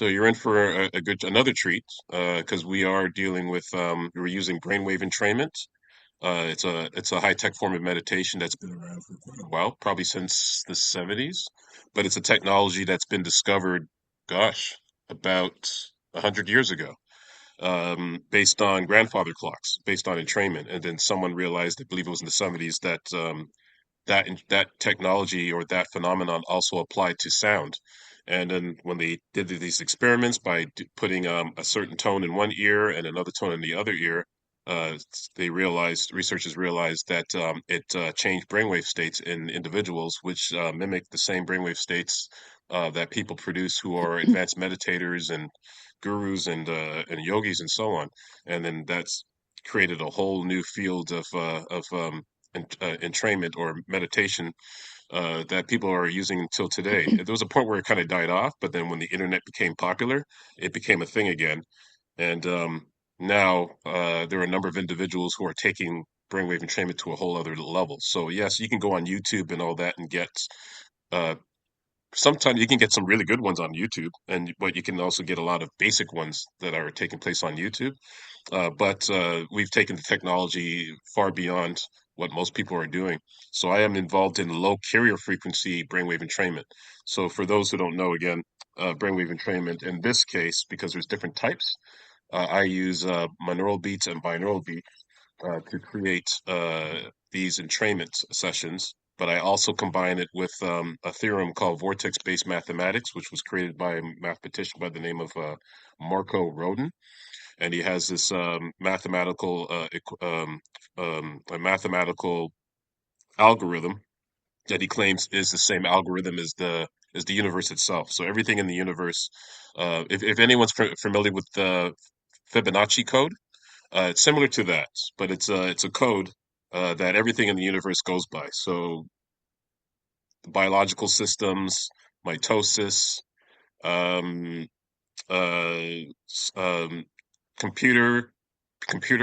So you're in for a good another treat because we are dealing with we're using brainwave entrainment. It's a high tech form of meditation that's been around for quite a while, probably since the 70s, but it's a technology that's been discovered, gosh, about 100 years ago, based on grandfather clocks, based on entrainment, and then someone realized, I believe it was in the 70s, that that technology or that phenomenon also applied to sound. And then when they did these experiments by putting a certain tone in one ear and another tone in the other ear, uh, researchers realized that it changed brainwave states in individuals, which mimic the same brainwave states that people produce who are advanced meditators and gurus and yogis and so on. And then that's created a whole new field of entrainment or meditation that people are using until today. There was a point where it kind of died off, but then when the internet became popular, it became a thing again. And now there are a number of individuals who are taking brainwave entrainment to a whole other level. So yes, you can go on YouTube and all that and get uh, sometimes you can get some really good ones on YouTube, and but you can also get a lot of basic ones that are taking place on YouTube. But we've taken the technology far beyond what most people are doing. So I am involved in low carrier frequency brainwave entrainment. So for those who don't know, again, brainwave entrainment in this case, because there's different types, I use monaural beats and binaural beats to create these entrainment sessions. But I also combine it with a theorem called vortex-based mathematics, which was created by a mathematician by the name of Marco Rodin, and he has this a mathematical algorithm that he claims is the same algorithm as the universe itself. So everything in the universe, if anyone's familiar with the Fibonacci code, it's similar to that, but it's a code that everything in the universe goes by. So biological systems, mitosis, um, uh, computer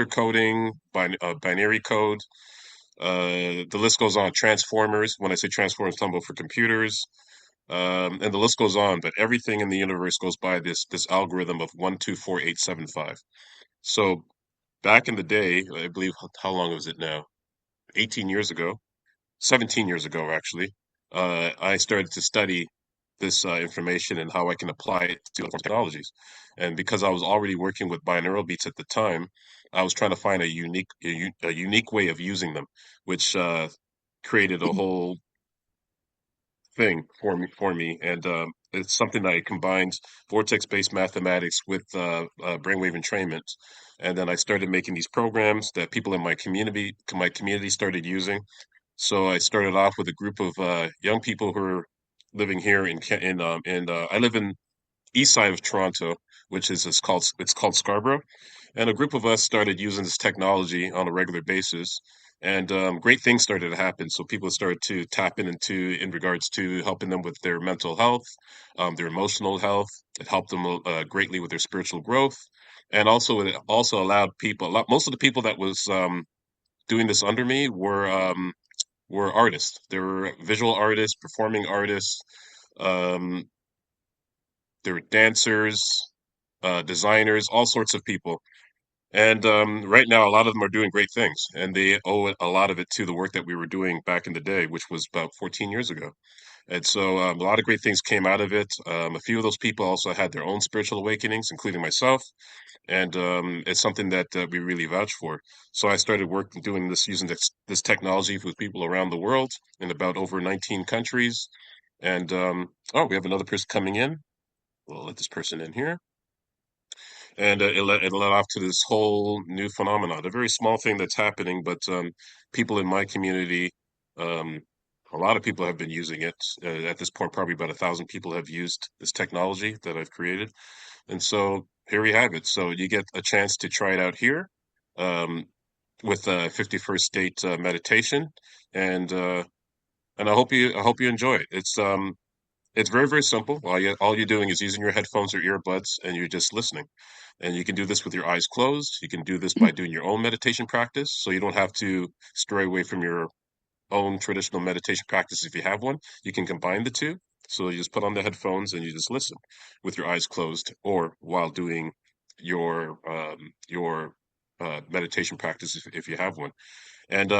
coding, binary code. The list goes on. Transformers. When I say transformers, I'm talking about for computers, and the list goes on. But everything in the universe goes by this algorithm of 124875. So back in the day, I believe how long was it now? 18 years ago, 17 years ago, actually, I started to study this information and how I can apply it to other technologies. And because I was already working with binaural beats at the time, I was trying to find a unique way of using them, which created a whole thing for me. And it's something that I combined vortex-based mathematics with brainwave entrainment. And then I started making these programs that people in my community started using. So I started off with a group of young people who are living here I live in east side of Toronto, which is it's called Scarborough, and a group of us started using this technology on a regular basis, and great things started to happen. So people started to tap in regards to helping them with their mental health, their emotional health. It helped them greatly with their spiritual growth, and also it also allowed most of the people that was doing this under me were artists. They were visual artists, performing artists. Um, they were dancers, designers, all sorts of people. And right now, a lot of them are doing great things, and they owe a lot of it to the work that we were doing back in the day, which was about 14 years ago. And so a lot of great things came out of it. A few of those people also had their own spiritual awakenings, including myself, and it's something that we really vouch for. So I started working doing this using this technology with people around the world in about over 19 countries. And oh, we have another person coming in. We'll let this person in here. And it led off to this whole new phenomenon, a very small thing that's happening, but people in my community, um, a lot of people have been using it. At this point, probably about 1,000 people have used this technology that I've created. And so here we have it. So you get a chance to try it out here um, with 51st State meditation, and uh, and I hope you enjoy it. It's very, very simple. All you're doing is using your headphones or earbuds and you're just listening. And you can do this with your eyes closed. You can do this by doing your own meditation practice. So you don't have to stray away from your own traditional meditation practice if you have one. You can combine the two. So you just put on the headphones and you just listen with your eyes closed or while doing your meditation practice if you have one. And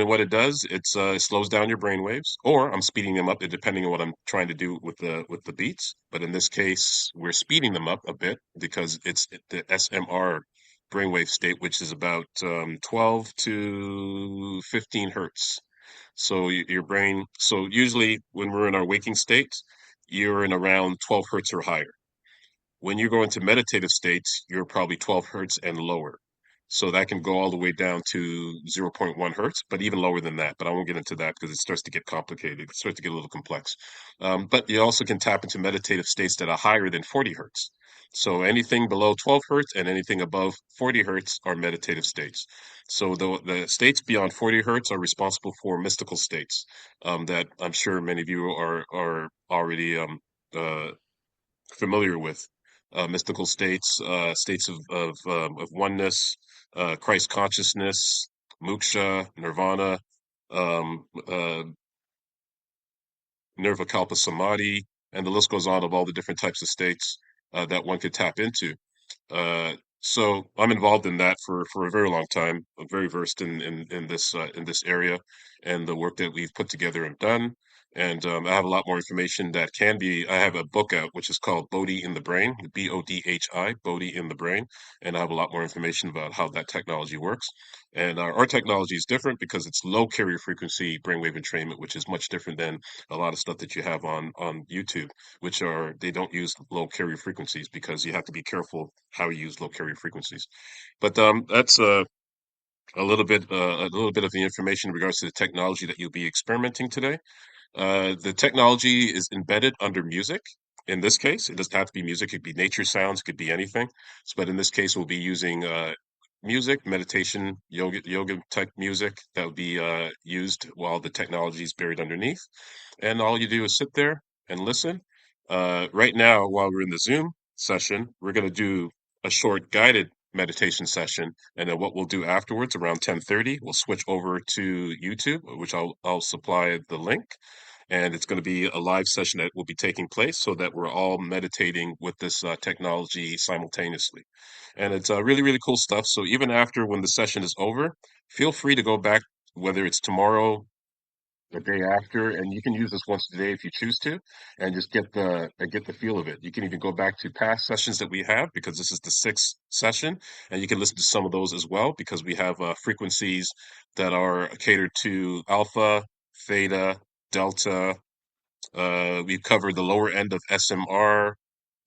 what it does, it slows down your brain waves, or I'm speeding them up, depending on what I'm trying to do with the beats. But in this case, we're speeding them up a bit because it's the SMR brainwave state, which is about 12 to 15 hertz. So your brain, so usually when we're in our waking state, you're in around 12 hertz or higher. When you go into meditative states, you're probably 12 hertz and lower. So that can go all the way down to zero point 0.1 hertz, but even lower than that. But I won't get into that because it starts to get complicated. It starts to get a little complex. But you also can tap into meditative states that are higher than 40 hertz. So anything below 12 hertz and anything above 40 hertz are meditative states. So the states beyond 40 hertz are responsible for mystical states that I'm sure many of you are already uh, familiar with mystical states, states of oneness, Christ consciousness, moksha, nirvana, um, uh, nirvikalpa samadhi, and the list goes on of all the different types of states that one could tap into. So I'm involved in that for a very long time. I'm very versed in this area and the work that we've put together and done. And I have a lot more information that can be. I have a book out which is called Bodhi in the Brain, Bodhi, Bodhi in the Brain, and I have a lot more information about how that technology works. And our technology is different because it's low carrier frequency brainwave entrainment, which is much different than a lot of stuff that you have on YouTube, which are they don't use low carrier frequencies because you have to be careful how you use low carrier frequencies. But that's a little bit of the information in regards to the technology that you'll be experimenting today. The technology is embedded under music. In this case, it doesn't have to be music. It could be nature sounds, it could be anything. But in this case, we'll be using music, meditation, yoga type music that will be used while the technology is buried underneath. And all you do is sit there and listen. Right now, while we're in the Zoom session, we're going to do a short guided meditation session, and then what we'll do afterwards, around 10:30, we'll switch over to YouTube, which I'll supply the link, and it's going to be a live session that will be taking place, so that we're all meditating with this technology simultaneously, and it's really really cool stuff. So even after when the session is over, feel free to go back, whether it's tomorrow the day after, and you can use this once a day if you choose to, and just get the feel of it. You can even go back to past sessions that we have because this is the sixth session, and you can listen to some of those as well because we have frequencies that are catered to alpha, theta, delta. We've covered the lower end of SMR,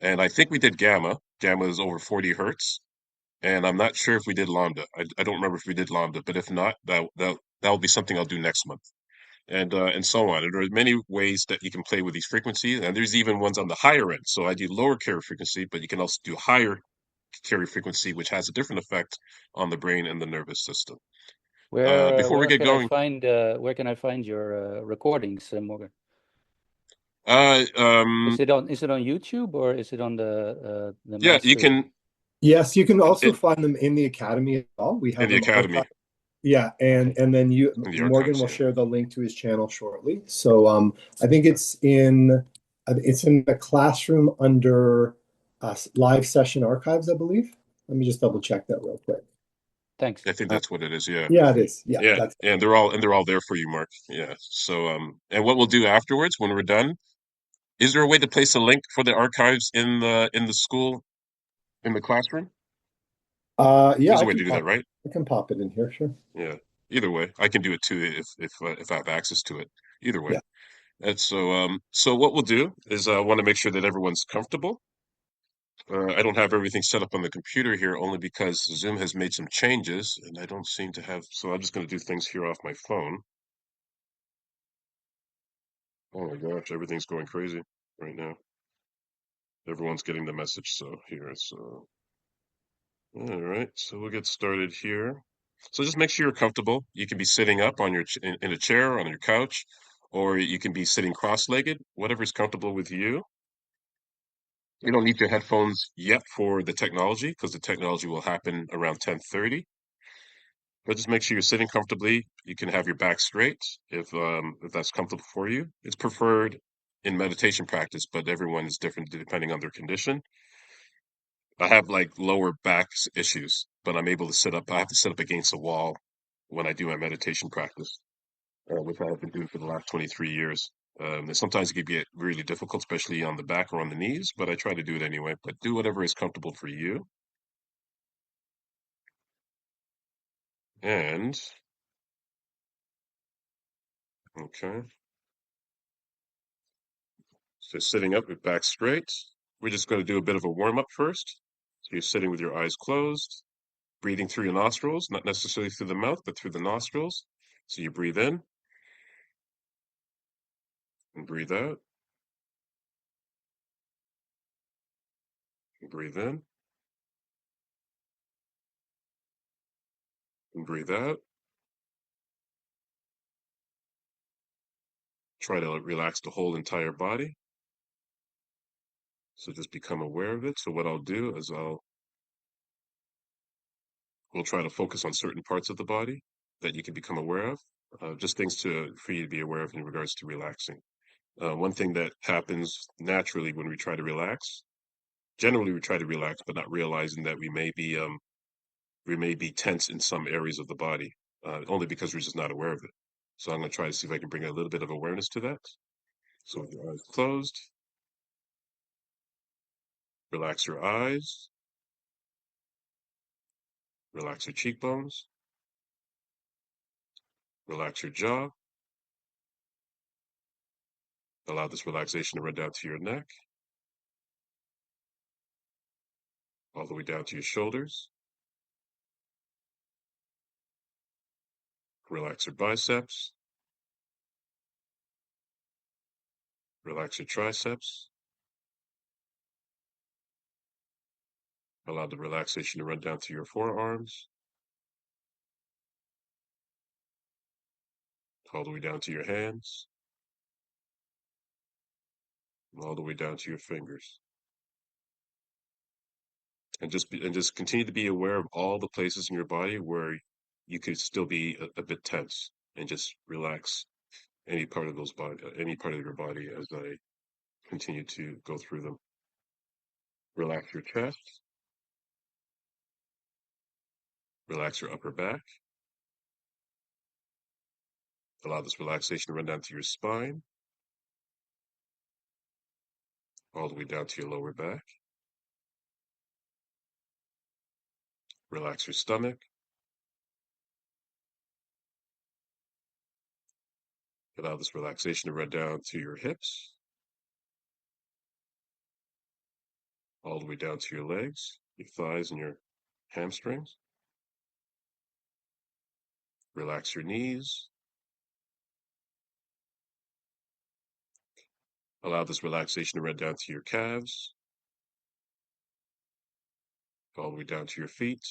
and I think we did gamma. Gamma is over 40 hertz. And I'm not sure if we did lambda. I don't remember if we did lambda, but if not, that will be something I'll do next month and so on. And there are many ways that you can play with these frequencies, and there's even ones on the higher end. So I do lower carrier frequency, but you can also do higher carrier frequency, which has a different effect on the brain and the nervous system. Before we get going, Where can I find your recordings, Morgan? uh, um, Is it on YouTube or is it on the yeah, you master? can Yes, you can also it, find them in the Academy as well. We in have the them archived. academy, Yeah, Okay, and then you in the Morgan archives. will Yeah, share the link to his channel shortly. So I think it's in the classroom under live session archives, I believe. Let me just double check that real quick. thanks. I think that's what it is. Yeah, Yeah, it is. Yeah, yeah, that's and they're all there for you, Mark. Yeah. So and what we'll do afterwards when we're done, is there a way to place a link for the archives in the school in the classroom? yeah, There's a way to do that, right? I can pop it in here, sure. Yeah. Either way, I can do it too if I have access to it. Either way. Yeah. And so what we'll do is I want to make sure that everyone's comfortable. I don't have everything set up on the computer here only because Zoom has made some changes and I don't seem to have, so I'm just going to do things here off my phone. Oh my gosh, everything's going crazy right now. Everyone's getting the message. So here, so all right, so we'll get started here. So just make sure you're comfortable. You can be sitting up on in a chair on your couch, or you can be sitting cross-legged, whatever's comfortable with you. You don't need your headphones yet for the technology because the technology will happen around 10:30. But just make sure you're sitting comfortably. You can have your back straight if that's comfortable for you. It's preferred. in meditation practice, but everyone is different depending on their condition. I have like lower back issues, but I'm able to sit up. I have to sit up against a wall when I do my meditation practice, which I have been doing for the last 23 years. And sometimes it can get really difficult, especially on the back or on the knees, but I try to do it anyway. But do whatever is comfortable for you. And, okay, so sitting up with back straight. We're just going to do a bit of a warm up first. So you're sitting with your eyes closed, breathing through your nostrils, not necessarily through the mouth, but through the nostrils. So you breathe in and breathe out, and breathe in and breathe out. Try to relax the whole entire body. So just become aware of it. So what I'll do is we'll try to focus on certain parts of the body that you can become aware of. Just things for you to be aware of in regards to relaxing. One thing that happens naturally when we try to relax, generally we try to relax, but not realizing that we may be tense in some areas of the body, only because we're just not aware of it. So I'm going to try to see if I can bring a little bit of awareness to that. So with your eyes closed, relax your eyes, relax your cheekbones, relax your jaw. Allow this relaxation to run down to your neck, all the way down to your shoulders. Relax your biceps, relax your triceps. Allow the relaxation to run down to your forearms, all the way down to your hands, and all the way down to your fingers. And just continue to be aware of all the places in your body where you could still be a bit tense, and just relax any part of your body as I continue to go through them. Relax your chest, relax your upper back. Allow this relaxation to run down to your spine, all the way down to your lower back. Relax your stomach. Allow this relaxation to run down to your hips, all the way down to your legs, your thighs, and your hamstrings. Relax your knees. Allow this relaxation to run down to your calves, all the way down to your feet,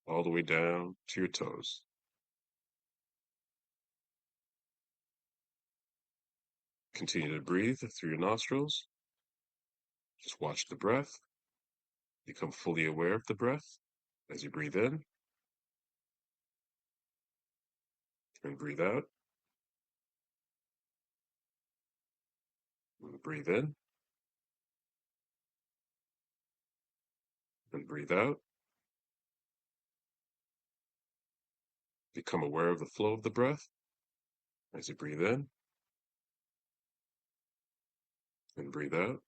all the way down to your toes. Continue to breathe through your nostrils. Just watch the breath. Become fully aware of the breath as you breathe in and breathe out. And breathe in and breathe out. Become aware of the flow of the breath as you breathe in and breathe out.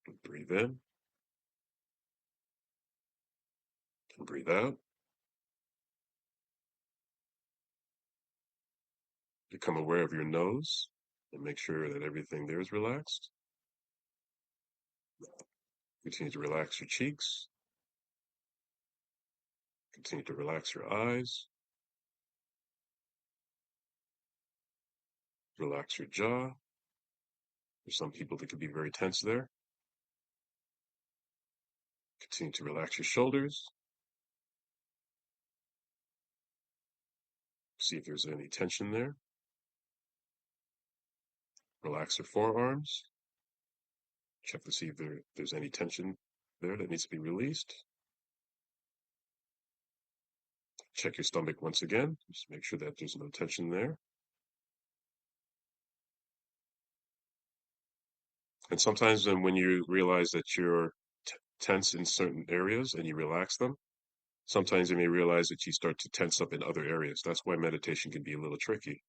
And breathe in and breathe out. Become aware of your nose and make sure that everything there is relaxed. Continue to relax your cheeks. Continue to relax your eyes. Relax your jaw. For some people, they can be very tense there. Continue to relax your shoulders. See if there's any tension there. Relax your forearms. Check to see if there's any tension there that needs to be released. check your stomach once again. Just make sure that there's no tension there. And sometimes then when you realize that you're tense in certain areas and you relax them, sometimes you may realize that you start to tense up in other areas. That's why meditation can be a little tricky,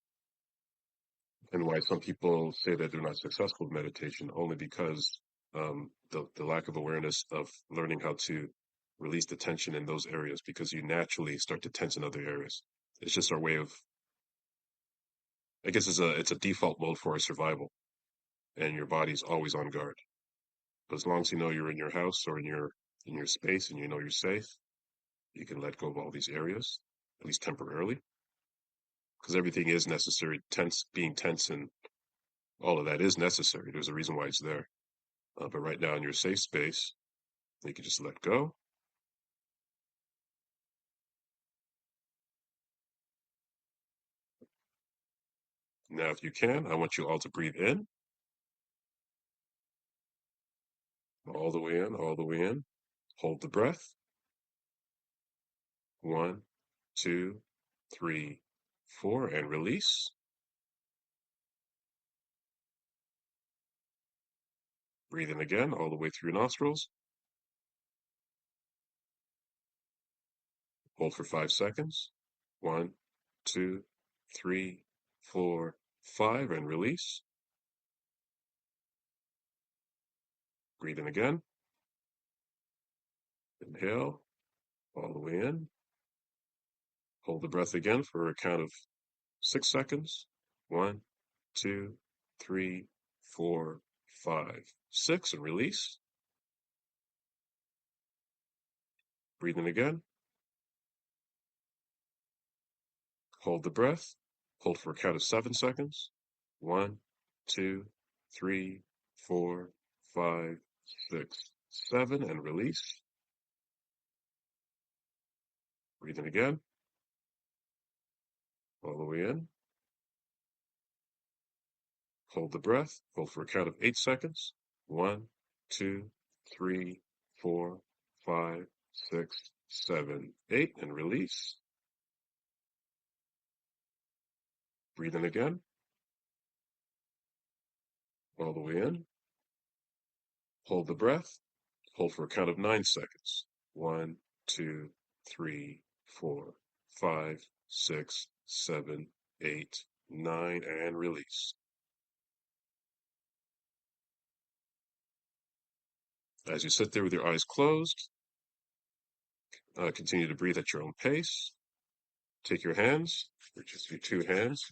and why some people say that they're not successful with meditation, only because the lack of awareness of learning how to release the tension in those areas, because you naturally start to tense in other areas. It's just our way of, I guess it's a default mode for our survival, and your body's always on guard. But as long as you know you're in your house or in your space and you know you're safe, you can let go of all these areas, at least temporarily, because everything is necessary. Being tense and all of that is necessary. There's a reason why it's there. But right now in your safe space, you can just let go. Now, if you can, I want you all to breathe in, all the way in, all the way in. Hold the breath. 1, 2, 3, 4, and release. Breathe in again, all the way through your nostrils. Hold for 5 seconds. 1, 2, 3, 4, 5, and release. Breathe in again. Inhale, all the way in. Hold the breath again for a count of 6 seconds. 1, 2, 3, 4, 5, 6, and release. Breathe in again. Hold the breath. Hold for a count of 7 seconds. 1, 2, 3, 4, 5, 6, 7, and release. Breathe in again. All the way in. Hold the breath. Hold for a count of 8 seconds. 1, 2, 3, 4, 5, 6, 7, 8, and release. Breathe in again. All the way in. Hold the breath. Hold for a count of 9 seconds. 1, 2, 3, 4, 5, 6, 7, 8, 9, and release. As you sit there with your eyes closed, continue to breathe at your own pace. Take your hands, or just your 2 hands,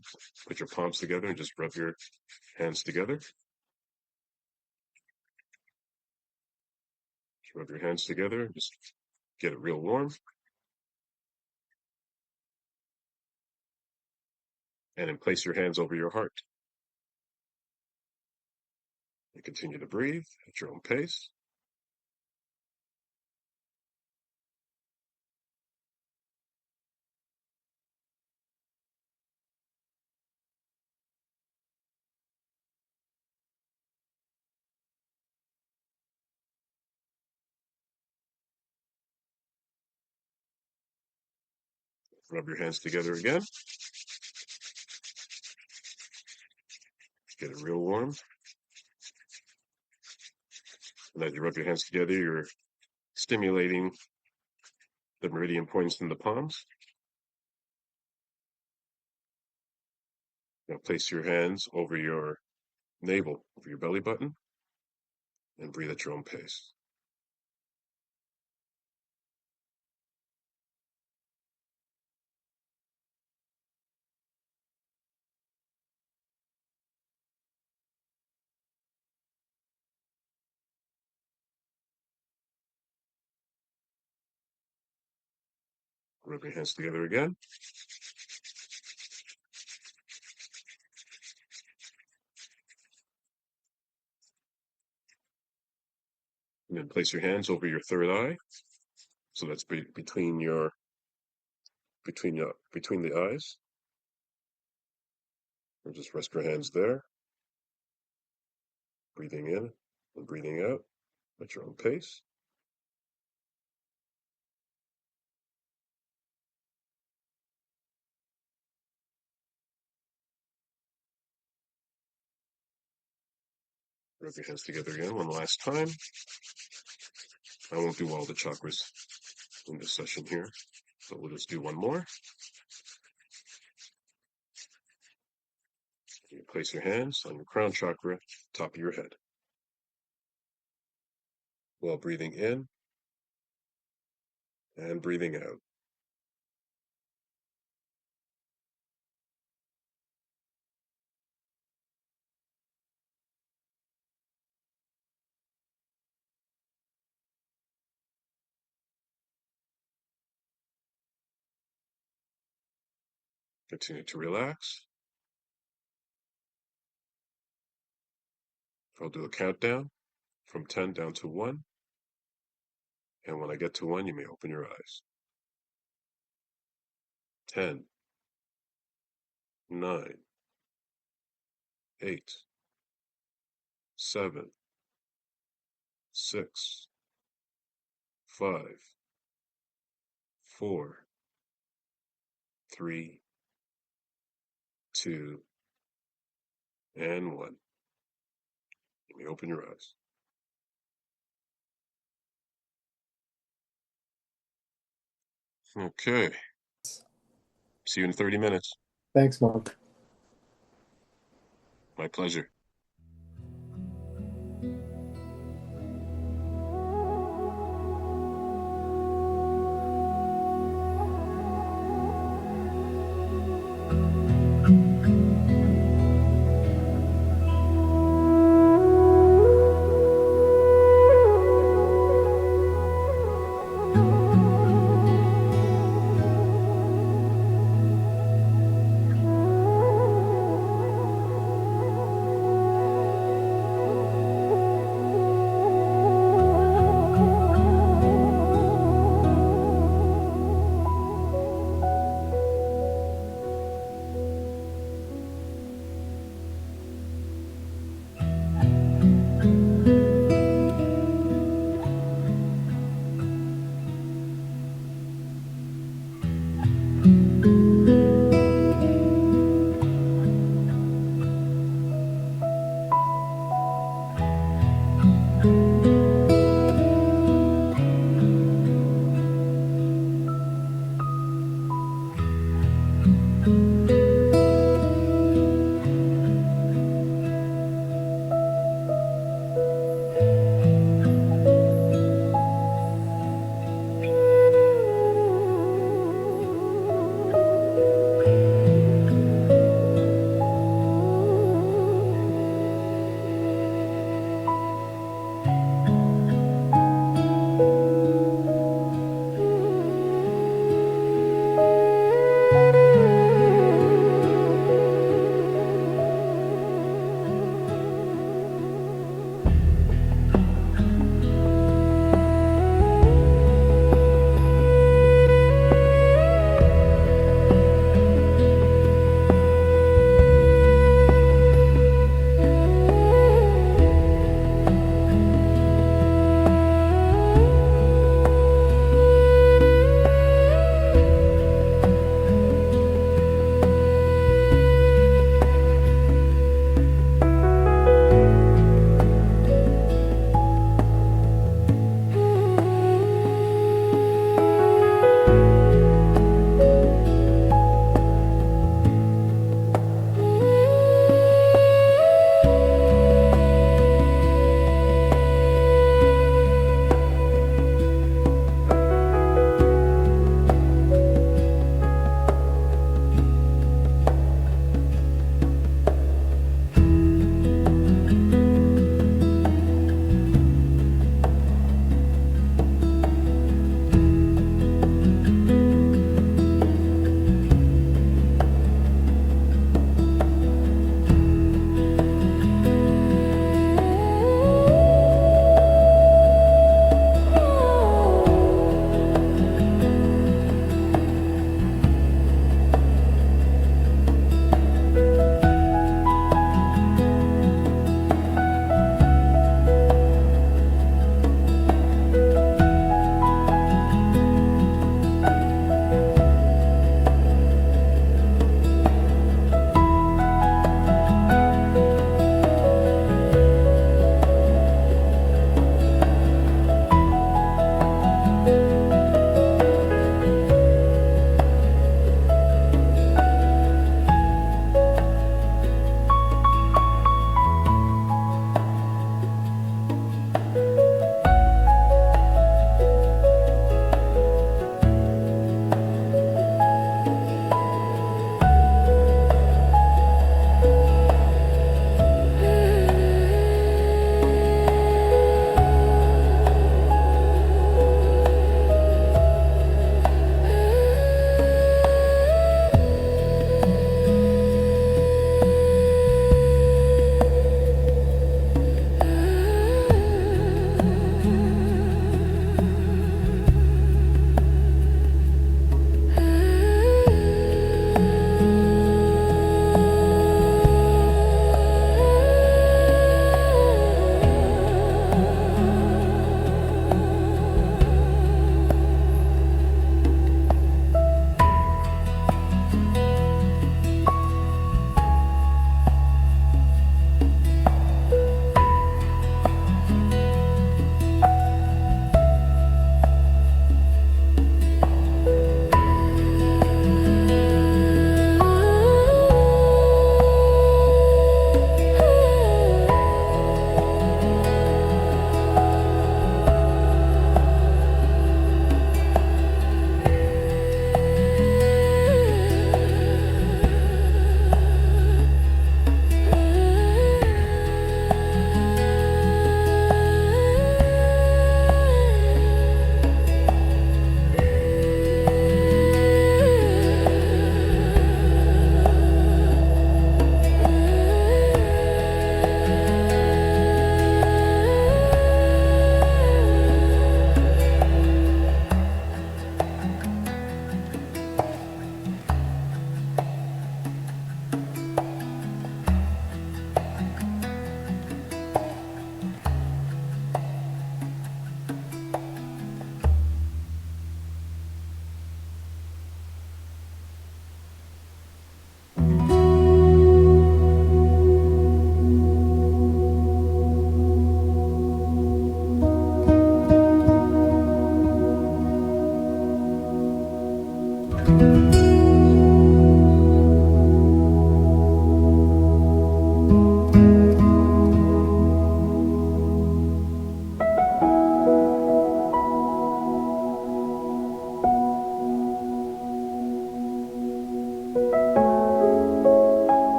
put your palms together and just rub your hands together. Just rub your hands together and just get it real warm. And then place your hands over your heart. And continue to breathe at your own pace. Rub your hands together again. Get it real warm. And as you rub your hands together, you're stimulating the meridian points in the palms. Now place your hands over your navel, over your belly button, and breathe at your own pace. Rub your hands together again. And then place your hands over your third eye. So that's between the eyes. And just rest your hands there. Breathing in and breathing out at your own pace. Rub your hands together again one last time. I won't do all the chakras in this session here, but we'll just do one more. You place your hands on your crown chakra, top of your head, while breathing in and breathing out. Continue to relax. I'll do a countdown from 10 down to 1. And when I get to 1, you may open your eyes. 10, 9, 8, 7, 6, 5, 4, 3, 2, and 1. You may open your eyes. Okay. See you in 30 minutes. Thanks, Mark. My pleasure.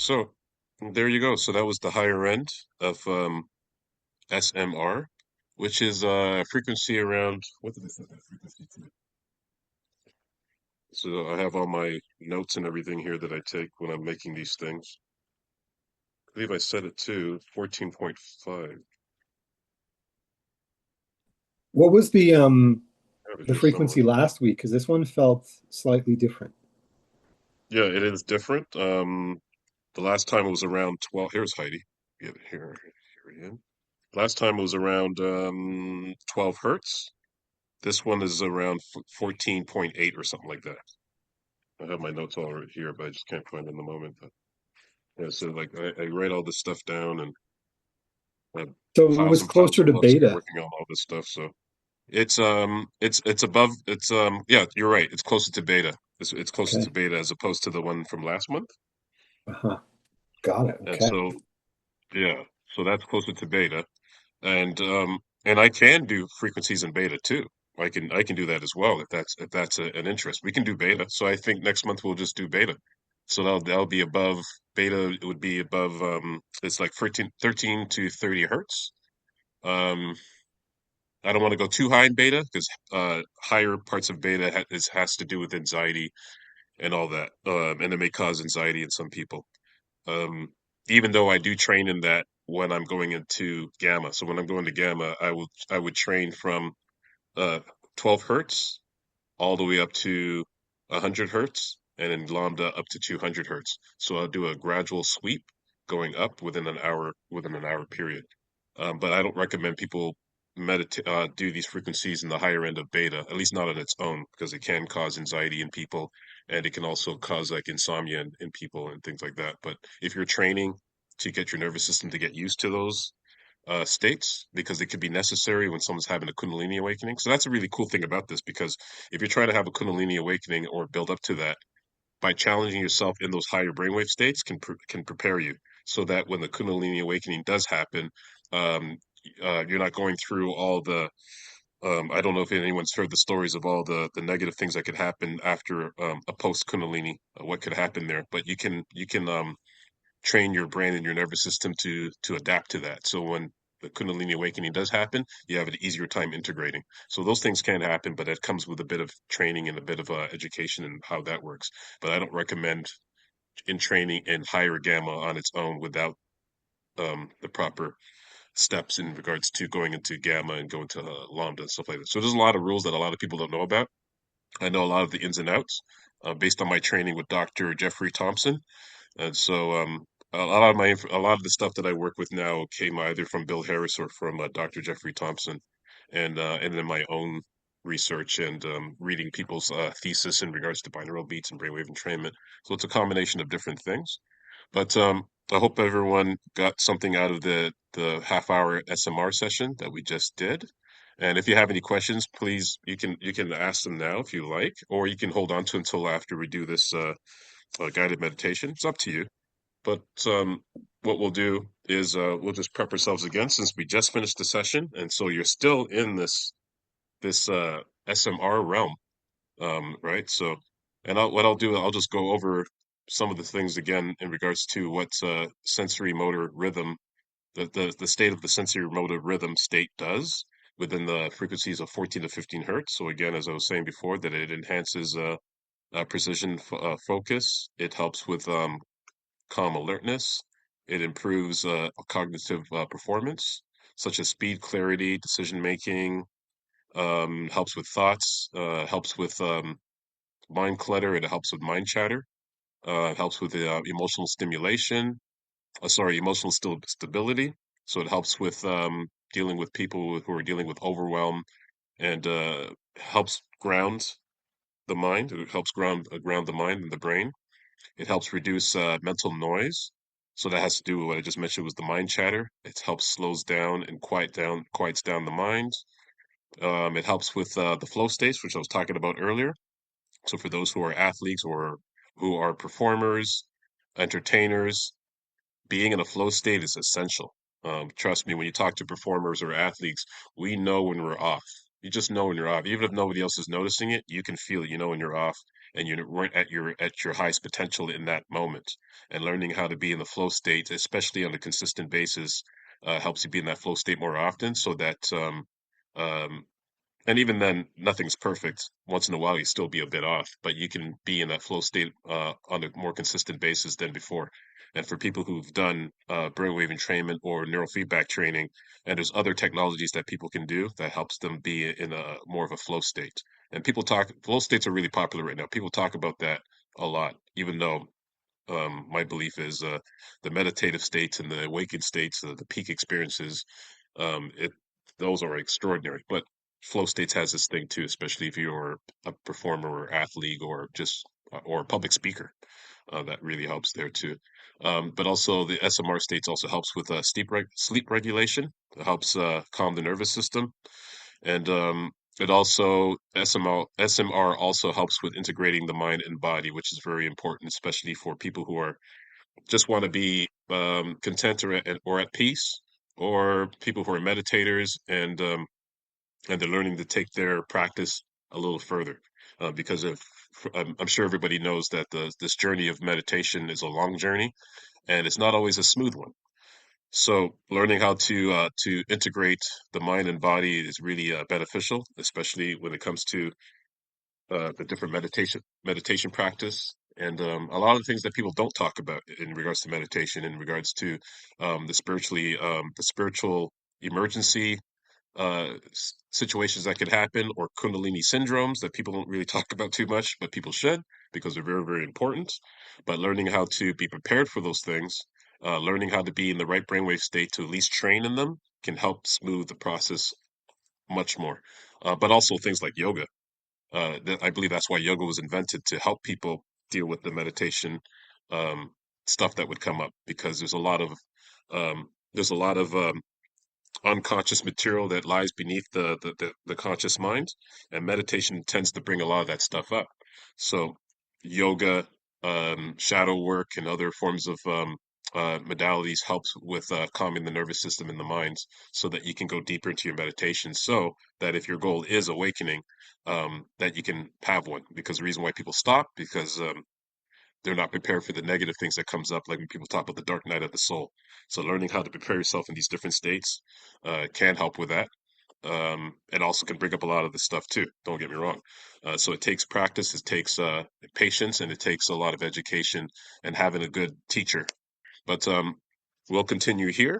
So there you go. So that was the higher end of SMR, which is frequency around, what did I set that frequency to? So I have all my notes and everything here that I take when I'm making these things. I believe I set it to 14.5. What was I have it the here somewhere. frequency last week? Because this one felt slightly different. Yeah, it is different. The last time it was around 12. Here's Heidi. Get it here again. Last time it was around 12 hertz. This one is around 14.8 or something like that. I have my notes all right here, but I just can't find it in the moment. But yeah, so like I write all this stuff down and I have So it piles was and piles closer of to books beta. working on all this stuff. So it's above yeah, you're right. It's closer to beta. It's closer to Okay. beta as opposed to the one from last month. Uh-huh. Got it. And Okay. so yeah, so that's closer to beta. And I can do frequencies in beta too. I can do that as well if that's an interest. We can do beta. So I think next month we'll just do beta. So that'll be above beta. It would be above it's like 13 to 30 hertz. Um, I don't want to go too high in beta because higher parts of beta has to do with anxiety and all that, and it may cause anxiety in some people. Um, Even though I do train in that when I'm going into gamma. So when I'm going to gamma, I would train from uh 12 hertz all the way up to 100 hertz and then lambda up to 200 hertz. So I'll do a gradual sweep going up within an hour period. But I don't recommend people meditate do these frequencies in the higher end of beta, at least not on its own, because it can cause anxiety in people and it can also cause like insomnia in people and things like that. But if you're training to get your nervous system to get used to those states because it could be necessary when someone's having a Kundalini awakening. So that's a really cool thing about this because if you're trying to have a Kundalini awakening or build up to that, by challenging yourself in those higher brainwave states can prepare you so that when the Kundalini awakening does happen, um, you're not going through all the I don't know if anyone's heard the stories of all the negative things that could happen after a post Kundalini, what could happen there. But you can train your brain and your nervous system to adapt to that. So when the Kundalini awakening does happen, you have an easier time integrating. So those things can happen, but it comes with a bit of training and a bit of education and how that works. But I don't recommend in training in higher gamma on its own without the proper steps in regards to going into gamma and going to lambda and stuff like that. So there's a lot of rules that a lot of people don't know about. I know a lot of the ins and outs based on my training with Dr. Jeffrey Thompson. And so a lot of the stuff that I work with now came either from Bill Harris or from Dr. Jeffrey Thompson, and then my own research and reading people's thesis in regards to binaural beats and brainwave entrainment. So it's a combination of different things. But I hope everyone got something out of the half hour SMR session that we just did. And if you have any questions, please you can ask them now if you like, or you can hold on to until after we do this guided meditation. It's up to you. But what we'll do is we'll just prep ourselves again since we just finished the session, and so you're still in this SMR realm, right? So, and what I'll do, I'll just go over some of the things again in regards to what sensory motor rhythm, the state of the sensory motor rhythm state does within the frequencies of 14 to 15 hertz. So again, as I was saying before, that it enhances precision focus. It helps with calm alertness. It improves cognitive performance, such as speed, clarity, decision making. Helps with thoughts. Helps with mind clutter. It helps with mind chatter. It helps with emotional stimulation. Emotional stability. So it helps with dealing with people who are dealing with overwhelm and helps ground the mind. It helps ground the mind and the brain. It helps reduce mental noise. So that has to do with what I just mentioned was the mind chatter. It helps slows down and quiets down the mind. It helps with the flow states, which I was talking about earlier. So for those who are athletes or who are performers, entertainers, being in a flow state is essential. Trust me, when you talk to performers or athletes, we know when we're off. You just know when you're off. Even if nobody else is noticing it, you can feel it. You know when you're off. and you weren't at your highest potential in that moment. And learning how to be in the flow state, especially on a consistent basis, helps you be in that flow state more often, so that um, and even then, nothing's perfect. Once in a while, you still be a bit off, but you can be in that flow state on a more consistent basis than before. And for people who've done brainwave entrainment or neurofeedback training, and there's other technologies that people can do that helps them be in a more of a flow state. And people talk, flow states are really popular right now. People talk about that a lot, even though my belief is the meditative states and the awakened states, the peak experiences, it those are extraordinary. But flow states has this thing too, especially if you're a performer or athlete or just or a public speaker. That really helps there too. But also the SMR states also helps with sleep regulation. It helps calm the nervous system, and it also SMR also helps with integrating the mind and body, which is very important, especially for people who are just want to be content or at peace, or people who are meditators and they're learning to take their practice a little further. Because of I'm sure everybody knows that this journey of meditation is a long journey, and it's not always a smooth one. So learning how to integrate the mind and body is really beneficial, especially when it comes to the different meditation practice, and a lot of the things that people don't talk about in regards to meditation, in regards to the spiritual emergency situations that could happen, or kundalini syndromes that people don't really talk about too much, but people should, because they're very, very important. But learning how to be prepared for those things, learning how to be in the right brainwave state to at least train in them, can help smooth the process much more. But also things like yoga. I believe that's why yoga was invented, to help people deal with the meditation um, stuff that would come up, because there's a lot of unconscious material that lies beneath the conscious mind, and meditation tends to bring a lot of that stuff up. So yoga, shadow work, and other forms of modalities helps with calming the nervous system and the mind, so that you can go deeper into your meditation, so that if your goal is awakening, that you can have one. Because the reason why people stop, because they're not prepared for the negative things that comes up, like when people talk about the dark night of the soul. So learning how to prepare yourself in these different states can help with that. It also can bring up a lot of this stuff too. Don't get me wrong. So it takes practice, it takes patience, and it takes a lot of education and having a good teacher. But we'll continue here.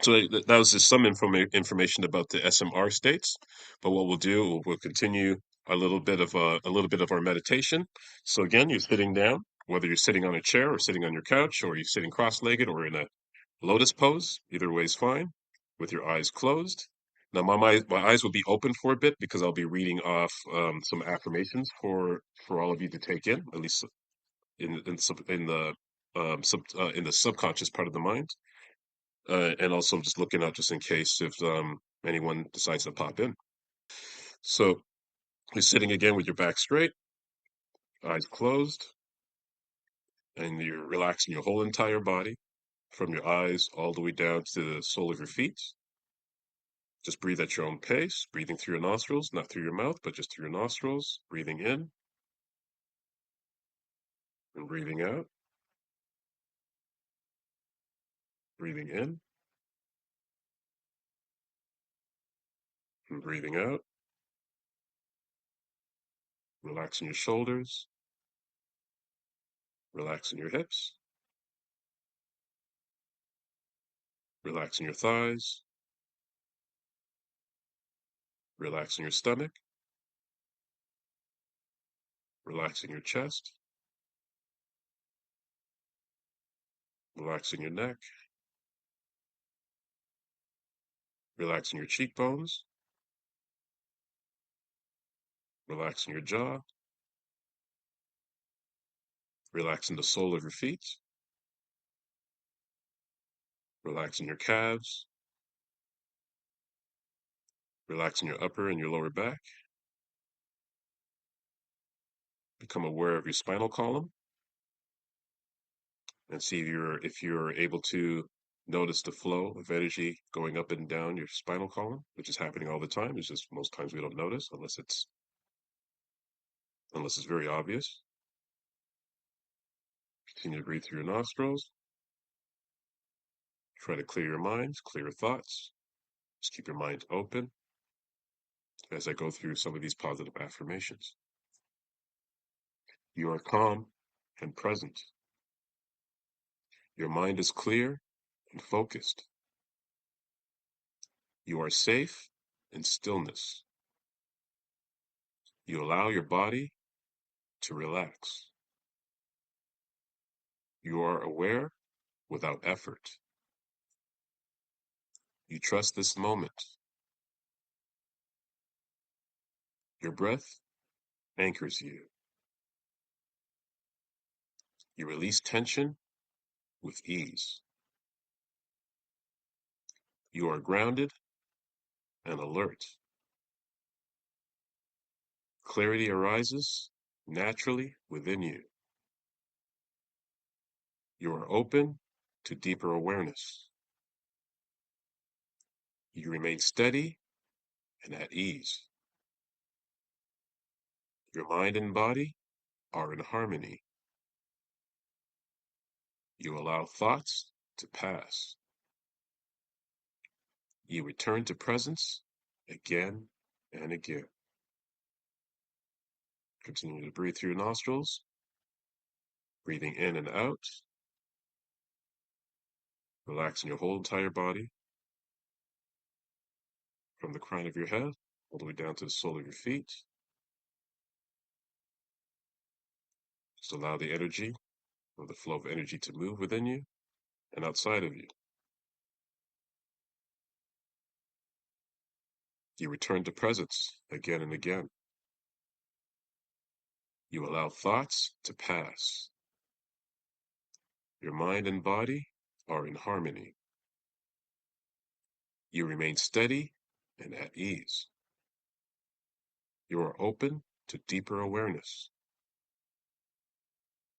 So that was just some information about the SMR states. But what we'll do, we'll continue a little bit of our meditation. So again, you're sitting down, whether you're sitting on a chair or sitting on your couch, or you're sitting cross-legged or in a lotus pose. Either way is fine, with your eyes closed. Now my eyes will be open for a bit, because I'll be reading off some affirmations for all of you to take in, at least in the subconscious part of the mind, and also just looking out just in case if anyone decides to pop in. So you're sitting again with your back straight, eyes closed, and you're relaxing your whole entire body, from your eyes all the way down to the sole of your feet. Just breathe at your own pace, breathing through your nostrils, not through your mouth, but just through your nostrils, breathing in and breathing out, breathing in and breathing out, relaxing your shoulders, relaxing your hips, relaxing your thighs, relaxing your stomach, relaxing your chest, relaxing your neck, relaxing your cheekbones, relaxing your jaw, relaxing the sole of your feet, relaxing your calves, relaxing your upper and your lower back. Become aware of your spinal column, and see if you're able to notice the flow of energy going up and down your spinal column, which is happening all the time. It's just most times we don't notice, unless it's unless it's very obvious. Continue to breathe through your nostrils. Try to clear your mind, clear your thoughts. Just keep your mind open as I go through some of these positive affirmations. You are calm and present. Your mind is clear and focused. You are safe in stillness. You allow your body to relax. You are aware without effort. You trust this moment. Your breath anchors you. You release tension with ease. You are grounded and alert. Clarity arises naturally within you. You are open to deeper awareness. You remain steady and at ease. Your mind and body are in harmony. You allow thoughts to pass. You return to presence again and again. Continue to breathe through your nostrils, breathing in and out, relaxing your whole entire body from the crown of your head all the way down to the sole of your feet. Just allow the energy or the flow of energy to move within you and outside of you. You return to presence again and again. You allow thoughts to pass. Your mind and body are in harmony. You remain steady and at ease. You are open to deeper awareness.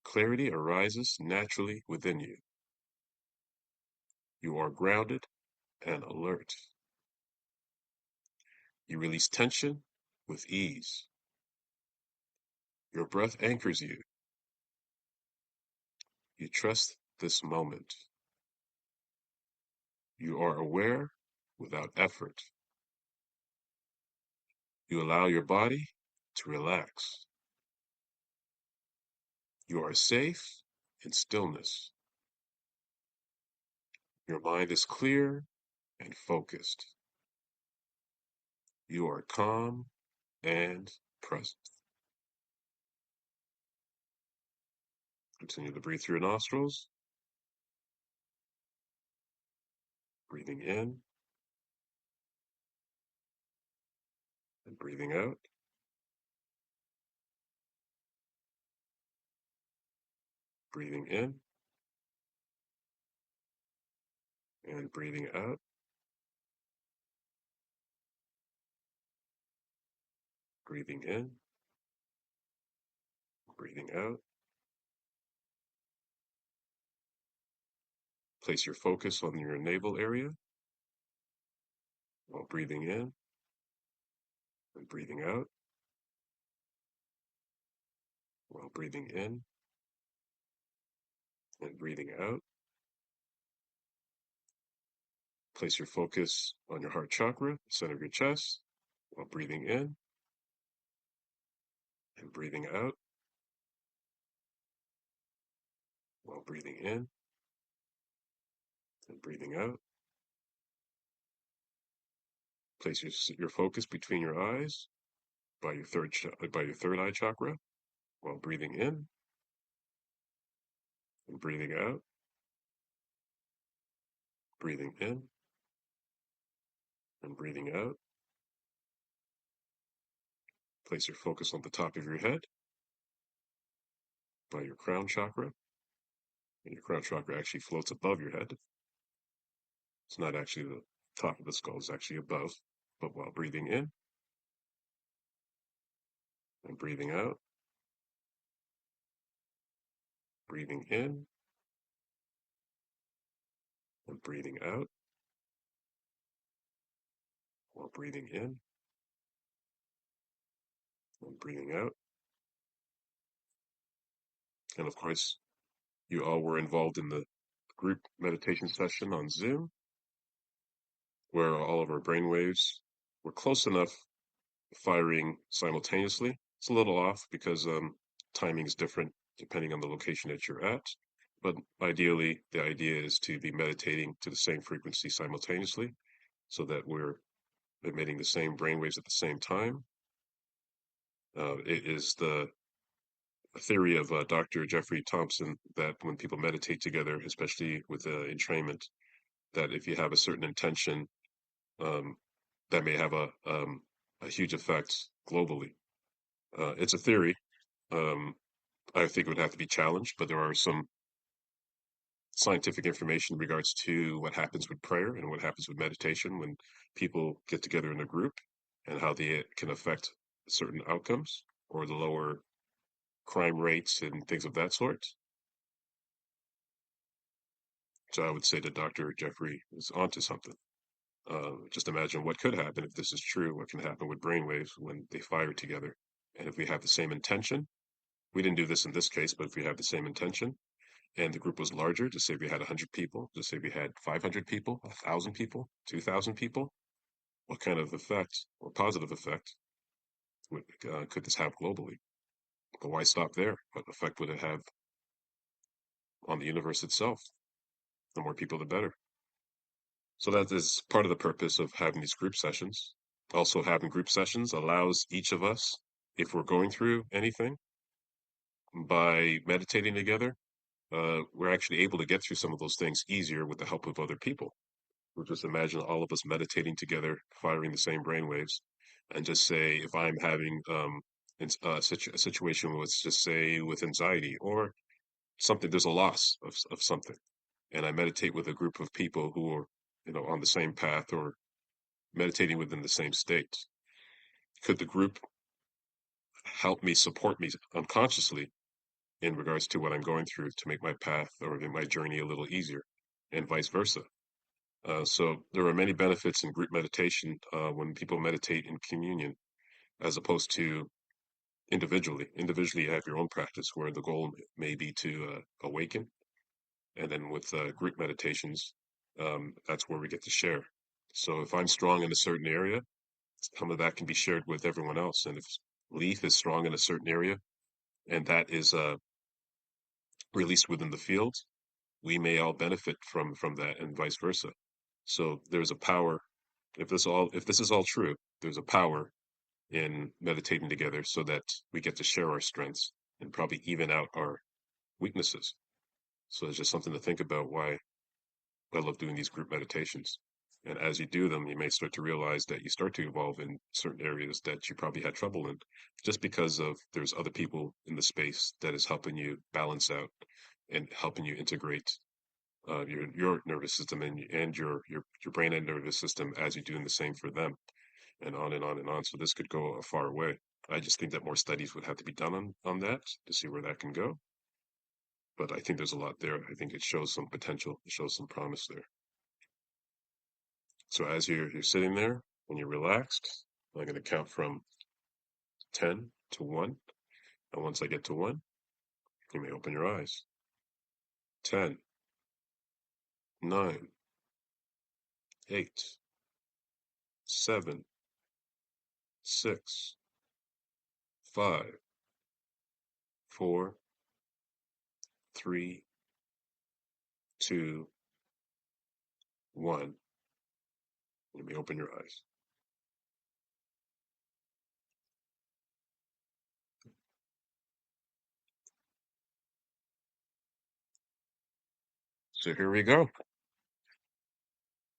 Clarity arises naturally within you. You are grounded and alert. You release tension with ease. Your breath anchors you. You trust this moment. You are aware without effort. You allow your body to relax. You are safe in stillness. Your mind is clear and focused. You are calm and present. Continue to breathe through your nostrils, breathing in and breathing out. Breathing in and breathing out. Breathing in, breathing out. Place your focus on your navel area while breathing in and breathing out, while breathing in and breathing out. Place your focus on your heart chakra, center of your chest, while breathing in and breathing out, while breathing in and breathing out. Place your focus between your eyes by your third eye chakra while breathing in and breathing out, breathing in and breathing out. Place your focus on the top of your head by your crown chakra. And your crown chakra actually floats above your head. It's not actually the top of the skull, it's actually above. But while breathing in and breathing out, breathing in and breathing out, while breathing in and breathing out. And of course, you all were involved in the group meditation session on Zoom, where all of our brainwaves were close enough firing simultaneously. It's a little off because timing is different depending on the location that you're at. But ideally, the idea is to be meditating to the same frequency simultaneously so that we're emitting the same brainwaves at the same time. It is the theory of Dr. Jeffrey Thompson that when people meditate together, especially with entrainment, that if you have a certain intention, um, that may have a huge effect globally. It's a theory. Um, I think it would have to be challenged, but there are some scientific information in regards to what happens with prayer and what happens with meditation when people get together in a group and how they can affect certain outcomes or the lower crime rates and things of that sort. So I would say that Dr. Jeffrey is onto something. Just imagine what could happen if this is true, what can happen with brainwaves when they fire together. And if we have the same intention, we didn't do this in this case, but if we have the same intention and the group was larger, just say we had 100 people, just say we had 500 people, 1,000 people, 2,000 people, what kind of effect or positive effect could this have globally? But why stop there? What effect would it have on the universe itself? The more people, the better. So that is part of the purpose of having these group sessions. Also, having group sessions allows each of us, if we're going through anything, by meditating together, we're actually able to get through some of those things easier with the help of other people. We'll just imagine all of us meditating together, firing the same brainwaves, and just say if I'm having a situation with, just say, with anxiety or something, there's a loss of something, and I meditate with a group of people who are, on the same path or meditating within the same state. Could the group help me, support me unconsciously in regards to what I'm going through to make my path or my journey a little easier, and vice versa? So there are many benefits in group meditation when people meditate in communion, as opposed to individually. Individually, you have your own practice where the goal may be to awaken, and then with group meditations, that's where we get to share. So if I'm strong in a certain area, some of that can be shared with everyone else. And if Leaf is strong in a certain area, and that is released within the field, we may all benefit from that, and vice versa. So there's a power. If this is all true, there's a power in meditating together, so that we get to share our strengths and probably even out our weaknesses. So it's just something to think about why I love doing these group meditations. And as you do them, you may start to realize that you start to evolve in certain areas that you probably had trouble in, just because of there's other people in the space that is helping you balance out and helping you integrate your nervous system and your brain and nervous system as you're doing the same for them, and on and on and on. So this could go a far way. I just think that more studies would have to be done on that to see where that can go. But I think there's a lot there. I think it shows some potential, it shows some promise there. So as you're sitting there, when you're relaxed, I'm going to count from 10 to 1. And once I get to 1, you may open your eyes. 10, 9, 8, 7, 6, 5, 4, 3, 2, 1. You may open your eyes. So here we go.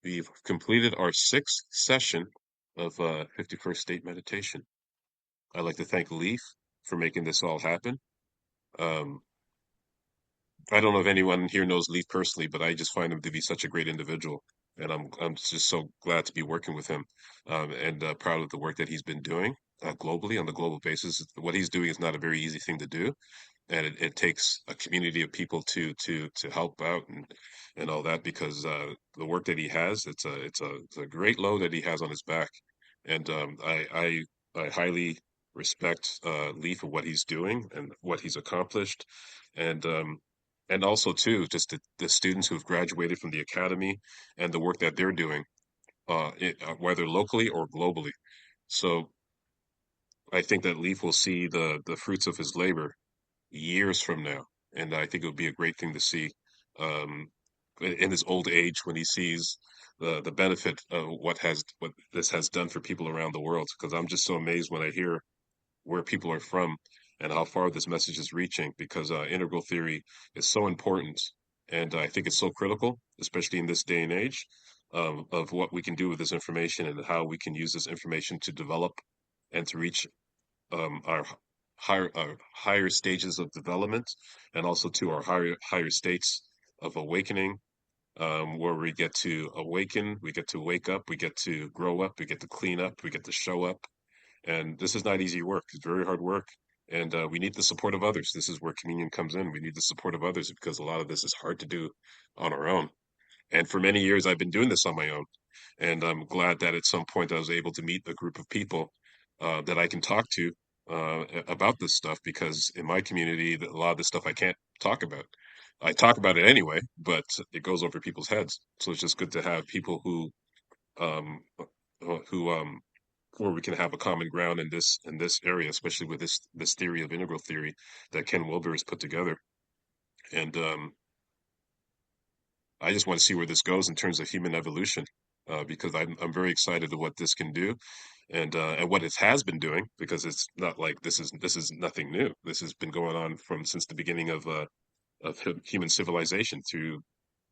We've completed our 6th session of 51st State Meditation. I'd like to thank Leaf for making this all happen. Um, I don't know if anyone here knows Leaf personally, but I just find him to be such a great individual, and I'm just so glad to be working with him, and proud of the work that he's been doing globally on the global basis. What he's doing is not a very easy thing to do, and it takes a community of people to help out and all that, because the work that he has, it's a great load that he has on his back, and I highly respect Lee for what he's doing and what he's accomplished, and also too just the students who've graduated from the academy and the work that they're doing, whether locally or globally. So I think that Leaf will see the fruits of his labor years from now, and I think it would be a great thing to see in his old age when he sees the benefit of what this has done for people around the world. Because I'm just so amazed when I hear where people are from and how far this message is reaching. Because integral theory is so important, and I think it's so critical, especially in this day and age, of what we can do with this information and how we can use this information to develop and to reach our higher stages of development, and also to our higher states of awakening, where we get to awaken, we get to wake up, we get to grow up, we get to clean up, we get to show up. And this is not easy work. It's very hard work. And we need the support of others. This is where communion comes in. We need the support of others because a lot of this is hard to do on our own. And for many years, I've been doing this on my own. And I'm glad that at some point I was able to meet a group of people that I can talk to about this stuff, because in my community, a lot of this stuff I can't talk about. I talk about it anyway, but it goes over people's heads. So it's just good to have people um, who where we can have a common ground in this area, especially with this theory of integral theory that Ken Wilber has put together. And I just want to see where this goes in terms of human evolution, because I'm very excited to what this can do, and what it has been doing. Because it's not like this is nothing new. This has been going on from since the beginning of human civilization through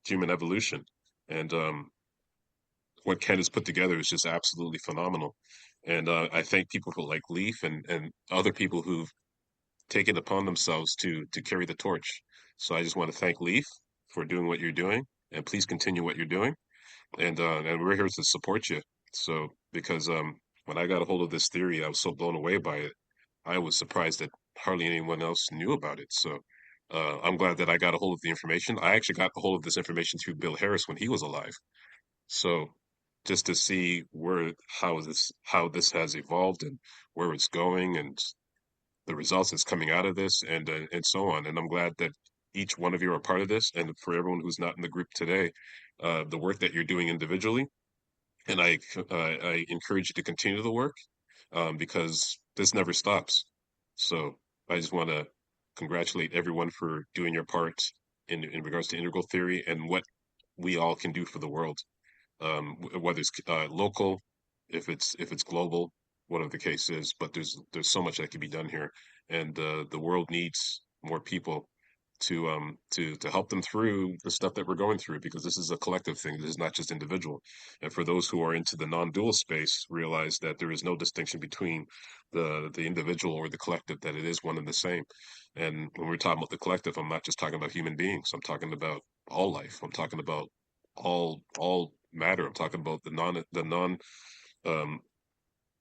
human evolution, and what Ken has put together is just absolutely phenomenal. And I thank people who like Leaf and other people who've taken upon themselves to carry the torch. So I just want to thank Leaf for doing what you're doing, and please continue what you're doing. And we're here to support you. So because when I got a hold of this theory, I was so blown away by it. I was surprised that hardly anyone else knew about it. So I'm glad that I got a hold of the information. I actually got a hold of this information through Bill Harris when he was alive. So just to see how this has evolved and where it's going and the results that's coming out of this, and so on. And I'm glad that each one of you are part of this. And for everyone who's not in the group today, the work that you're doing individually, and I encourage you to continue the work, because this never stops. So I just want to congratulate everyone for doing your part in regards to integral theory and what we all can do for the world, whether it's local, if it's global, whatever the case is. But there's so much that can be done here, and the world needs more people to help them through the stuff that we're going through, because this is a collective thing. This is not just individual. And for those who are into the non-dual space, realize that there is no distinction between the individual or the collective, that it is one and the same. And when we're talking about the collective, I'm not just talking about human beings. I'm talking about all life. I'm talking about all matter. I'm talking about um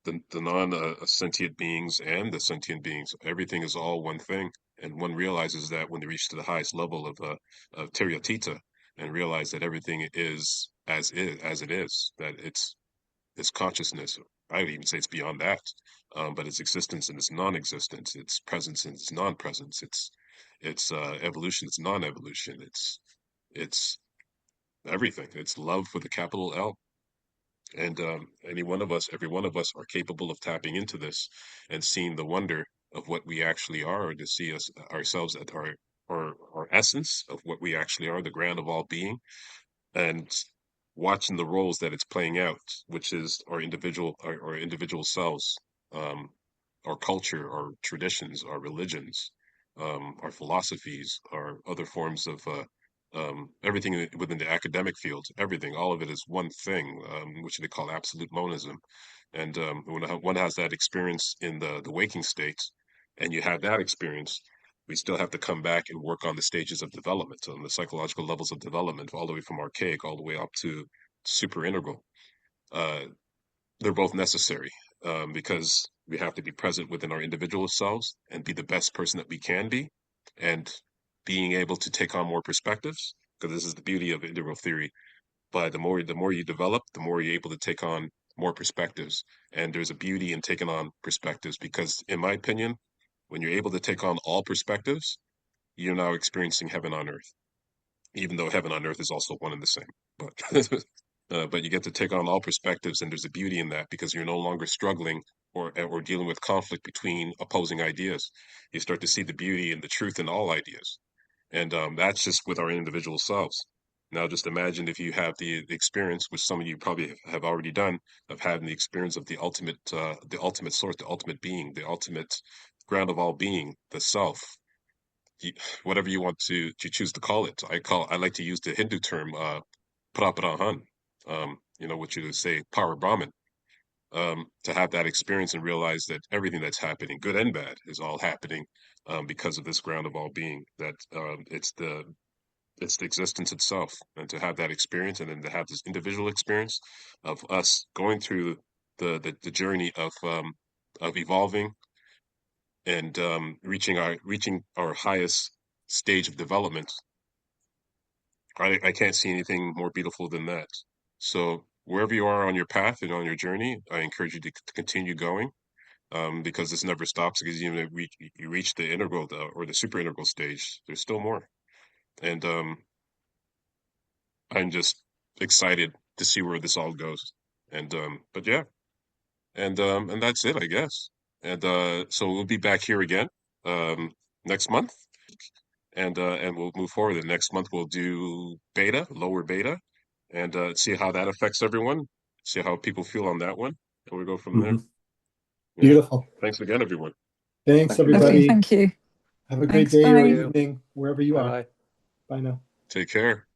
the non sentient beings and the sentient beings. Everything is all one thing, and one realizes that when they reach to the highest level of Tita, and realize that everything is as it is, that it's consciousness. I would even say it's beyond that, but it's existence and its non-existence, its presence and its non-presence, it's evolution, it's non-evolution, it's everything. It's love with a capital L. And every one of us are capable of tapping into this and seeing the wonder of what we actually are, or to see ourselves at our essence of what we actually are, the ground of all being, and watching the roles that it's playing out, which is our individual selves, um, our culture, our traditions, our religions, our philosophies, our other forms of everything within the academic field. Everything, all of it is one thing, which they call absolute monism. And when one has that experience in the waking state, and you have that experience, we still have to come back and work on the stages of development, on the psychological levels of development, all the way from archaic all the way up to super integral. Uh, they're both necessary, because we have to be present within our individual selves and be the best person that we can be, and being able to take on more perspectives, because this is the beauty of integral theory. But the more you develop, the more you're able to take on more perspectives. And there's a beauty in taking on perspectives because, in my opinion, when you're able to take on all perspectives, you're now experiencing heaven on earth, even though heaven on earth is also one and the same. But but you get to take on all perspectives, and there's a beauty in that because you're no longer struggling or dealing with conflict between opposing ideas. You start to see the beauty and the truth in all ideas, and that's just with our individual selves. Now, just imagine if you have the experience, which some of you probably have already done, of having the experience of the ultimate source, the ultimate being, the ultimate ground of all being, the self, whatever you want to choose to call it. I like to use the Hindu term prabrahan, which you would say power Brahman, to have that experience and realize that everything that's happening, good and bad, is all happening because of this ground of all being. That it's the existence itself, and to have that experience, and then to have this individual experience of us going through the journey of evolving and reaching our highest stage of development. I can't see anything more beautiful than that. So wherever you are on your path and on your journey, I encourage you to continue going, because this never stops. Because even if you reach the integral or the super integral stage, there's still more. And I'm just excited to see where this all goes. And but yeah, and that's it, I guess. And so we'll be back here again next month, and we'll move forward. The next month we'll do beta, lower beta, and see how that affects everyone. See how people feel on that one, and we go from there. Yeah. Beautiful. Thanks again, everyone. Thanks, Thank you. everybody. Thank you. Have a great Thanks, day or bye. evening, wherever you are. Bye-bye. Bye now. Take care.